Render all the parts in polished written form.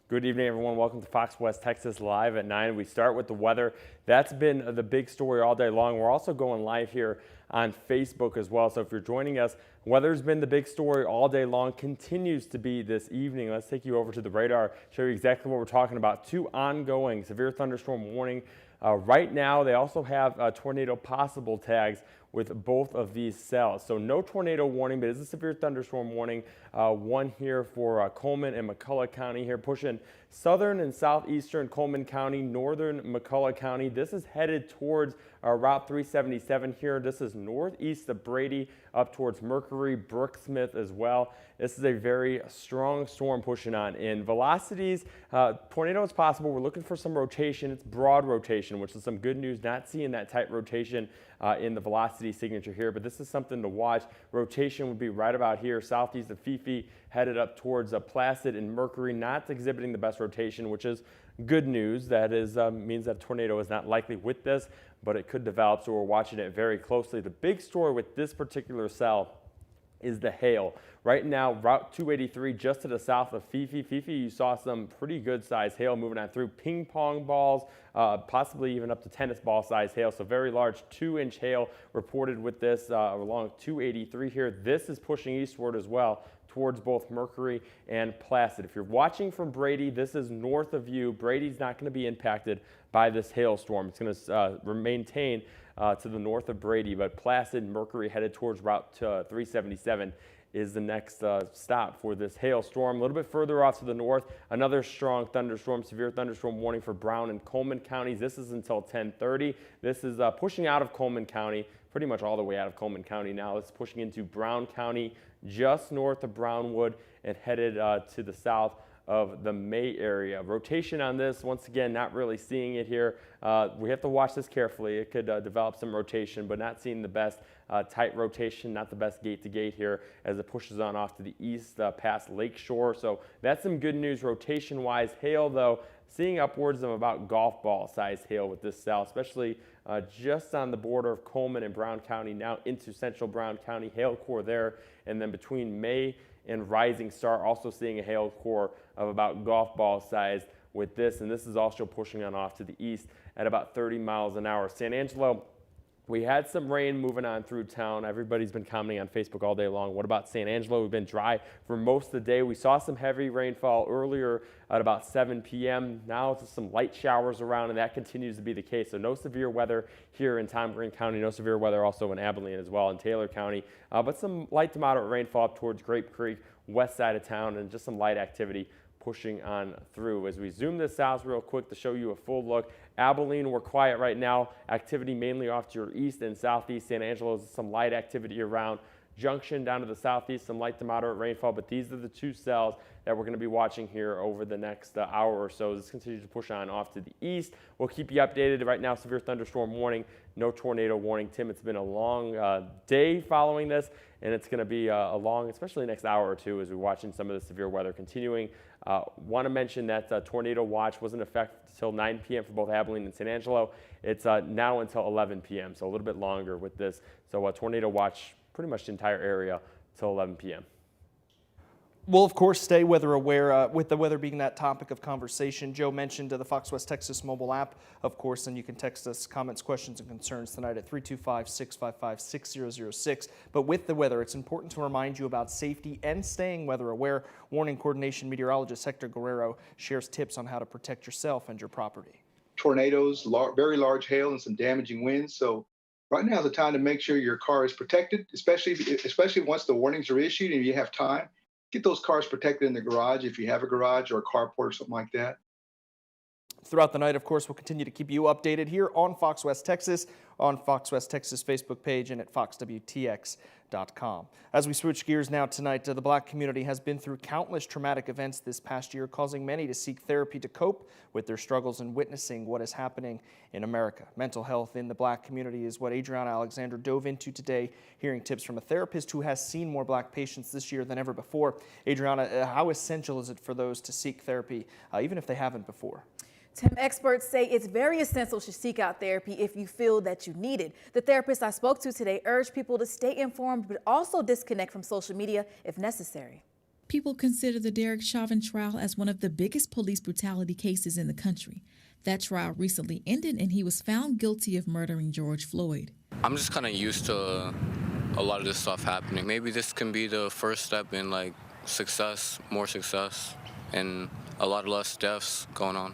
Good evening, everyone. Welcome to Fox West Texas Live at 9. We start with the weather. That's been the big story all day long. We're also going live here on Facebook as well. So if you're joining us, weather's been the big story all day long, continues to be this evening. Let's take you over to the radar, show you exactly what we're talking about. Two ongoing severe thunderstorm warning. Right now, they also have tornado possible tags with both of these cells. So no tornado warning, but it's a severe thunderstorm warning. One here for Coleman and McCulloch County here, pushing southern and southeastern Coleman County, northern McCulloch County. This is headed towards Route 377 here. This is northeast of Brady up towards Mercury, Brooksmith as well. This is a very strong storm pushing on in. Velocities, tornado is possible. We're looking for some rotation. It's broad rotation, which is some good news. Not seeing that tight rotation in the velocity signature here, but this is something to watch. Rotation would be right about here, southeast of Fifi, headed up towards Placid and Mercury, not exhibiting the best rotation, which is good news. That is means that a tornado is not likely with this, but it could develop, so we're watching it very closely. The big story with this particular cell is the hail. Right now, Route 283 just to the south of Fifi. Fifi, you saw some pretty good size hail moving on through. Ping pong balls, possibly even up to tennis ball size hail. So very large 2-inch hail reported with this along 283 here. This is pushing eastward as well towards both Mercury and Placid. If you're watching from Brady, this is north of you. Brady's not going to be impacted by this hailstorm. It's going to maintain to the north of Brady, but Placid, Mercury headed towards Route 377 is the next stop for this hailstorm. A little bit further off to the north, another strong thunderstorm, severe thunderstorm warning for Brown and Coleman counties. This is until 10:30. This is pushing out of Coleman County, pretty much all the way out of Coleman County now. It's pushing into Brown County, just north of Brownwood, and headed to the south of the May area. Rotation on this, once again, not really seeing it here. We have to watch this carefully. It could develop some rotation, but not seeing the best tight rotation, not the best gate to gate here as it pushes on off to the east past Lakeshore. So that's some good news rotation-wise. Hail, though, seeing upwards of about golf ball size hail with this cell, especially just on the border of Coleman and Brown County, now into central Brown County. Hail core there, and then between May and Rising Star, also seeing a hail core of about golf ball size with this, and this is also pushing on off to the east at about 30 miles an hour. San Angelo, we had some rain moving on through town. Everybody's been commenting on Facebook all day long. What about San Angelo? We've been dry for most of the day. We saw some heavy rainfall earlier at about 7 p.m. Now it's some light showers around, and that continues to be the case. So no severe weather here in Tom Green County. No severe weather also in Abilene as well, in Taylor County. But some light to moderate rainfall up towards Grape Creek, west side of town, and just some light activity pushing on through. As we zoom this out real quick to show you a full look, Abilene, we're quiet right now. Activity mainly off to your east and southeast. San Angelo, some light activity around. Junction down to the southeast, some light to moderate rainfall, but these are the two cells that we're going to be watching here over the next hour or so. This continues to push on off to the east. We'll keep you updated. Right now, severe thunderstorm warning, no tornado warning. Tim, it's been a long day following this, and it's going to be a long, especially next hour or two, as we're watching some of the severe weather continuing. Want to mention that tornado watch was in effect until 9 p.m. for both Abilene and San Angelo. It's now until 11 p.m., so a little bit longer with this. So tornado watch pretty much the entire area till 11 p.m. We'll, of course, stay weather aware with the weather being that topic of conversation. Joe mentioned the Fox West Texas mobile app, of course, and you can text us comments, questions, and concerns tonight at 325-655-6006. But with the weather, it's important to remind you about safety and staying weather aware. Warning Coordination Meteorologist Hector Guerrero shares tips on how to protect yourself and your property. Tornadoes, very large hail, and some damaging winds. So right now is the time to make sure your car is protected, especially once the warnings are issued and you have time. Get those cars protected in the garage if you have a garage or a carport or something like that. Throughout the night, of course, we'll continue to keep you updated here on Fox West Texas, on Fox West Texas Facebook page, and at foxwtx.com. As we switch gears now tonight, the Black community has been through countless traumatic events this past year, causing many to seek therapy to cope with their struggles and witnessing what is happening in America. Mental health in the Black community is what Adriana Alexander dove into today, hearing tips from a therapist who has seen more Black patients this year than ever before. Adriana, how essential is it for those to seek therapy, even if they haven't before? Tim, experts say it's very essential to seek out therapy if you feel that you need it. The therapist I spoke to today urged people to stay informed, but also disconnect from social media if necessary. People consider the Derek Chauvin trial as one of the biggest police brutality cases in the country. That trial recently ended and he was found guilty of murdering George Floyd. I'm just kind of used to a lot of this stuff happening. Maybe this can be the first step in like success, more success, and a lot less deaths going on.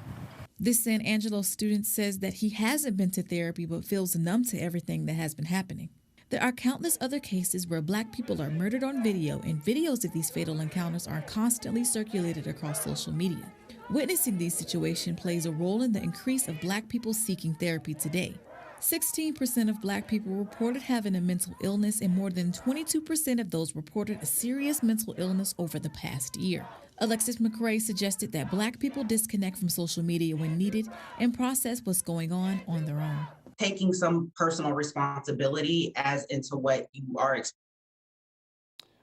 This San Angelo student says that he hasn't been to therapy but feels numb to everything that has been happening. There are countless other cases where Black people are murdered on video, and videos of these fatal encounters are constantly circulated across social media. Witnessing these situations plays a role in the increase of Black people seeking therapy today. 16% of Black people reported having a mental illness, and more than 22% of those reported a serious mental illness over the past year. Alexis McRae suggested that Black people disconnect from social media when needed and process what's going on their own. Taking some personal responsibility as into what you are experiencing.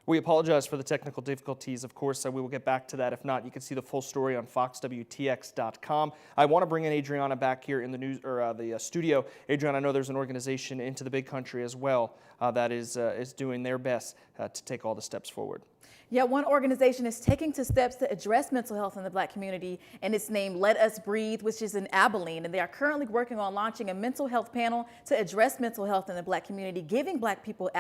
We apologize for the technical difficulties, of course, so we will get back to that. If not, you can see the full story on foxwtx.com. I want to bring in Adriana back here in the news or the studio. Adriana, I know there's an organization Into the Big Country as well that is doing their best to take all the steps forward. Yeah, one organization is taking steps to address mental health in the Black community, and it's named Let Us Breathe, which is in Abilene. And they are currently working on launching a mental health panel to address mental health in the Black community, giving Black people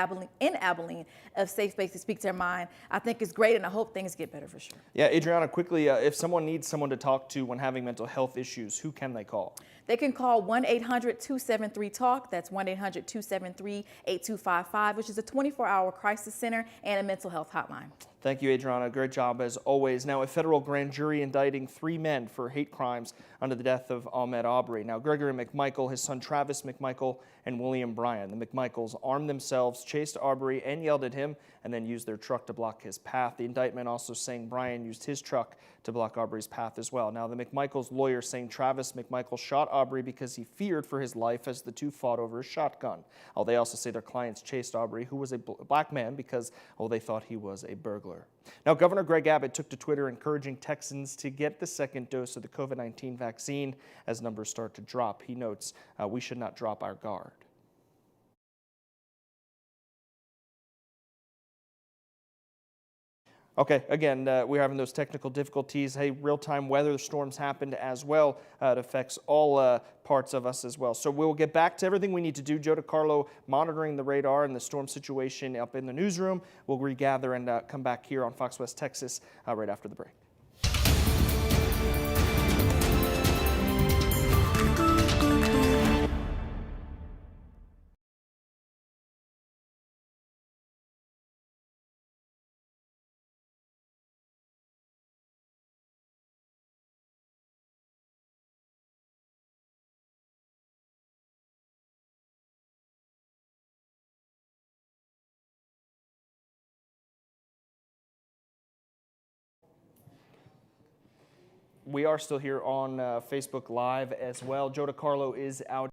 in Abilene a safe space to speak their mind. I think it's great, and I hope things get better for sure. Yeah, Adriana, quickly, if someone needs someone to talk to when having mental health issues, who can they call? They can call 1-800-273-TALK. That's 1-800-273-8255, which is a 24-hour crisis center and a mental health hotline. Thank you, Adriana. Great job as always. Now, a federal grand jury indicting 3 men for hate crimes under the death of Ahmaud Arbery. Now, Gregory McMichael, his son Travis McMichael, and William Bryan. The McMichaels armed themselves, chased Arbery, and yelled at him, and then used their truck to block his path. The indictment also saying Bryan used his truck to block Arbery's path as well. Now, the McMichaels' lawyer saying Travis McMichael shot Arbery because he feared for his life as the two fought over a shotgun. They also say their clients chased Arbery, who was a Black man, because they thought he was a burglar. Now, Governor Greg Abbott took to Twitter encouraging Texans to get the second dose of the COVID-19 vaccine as numbers start to drop. He notes, we should not drop our guard. Okay, again, we're having those technical difficulties. Hey, real-time weather storms happened as well. It affects all parts of us as well. So we'll get back to everything we need to do. Joe DiCarlo monitoring the radar and the storm situation up in the newsroom. We'll regather and come back here on Fox West Texas right after the break. We are still here on Facebook Live as well. Joe DiCarlo is out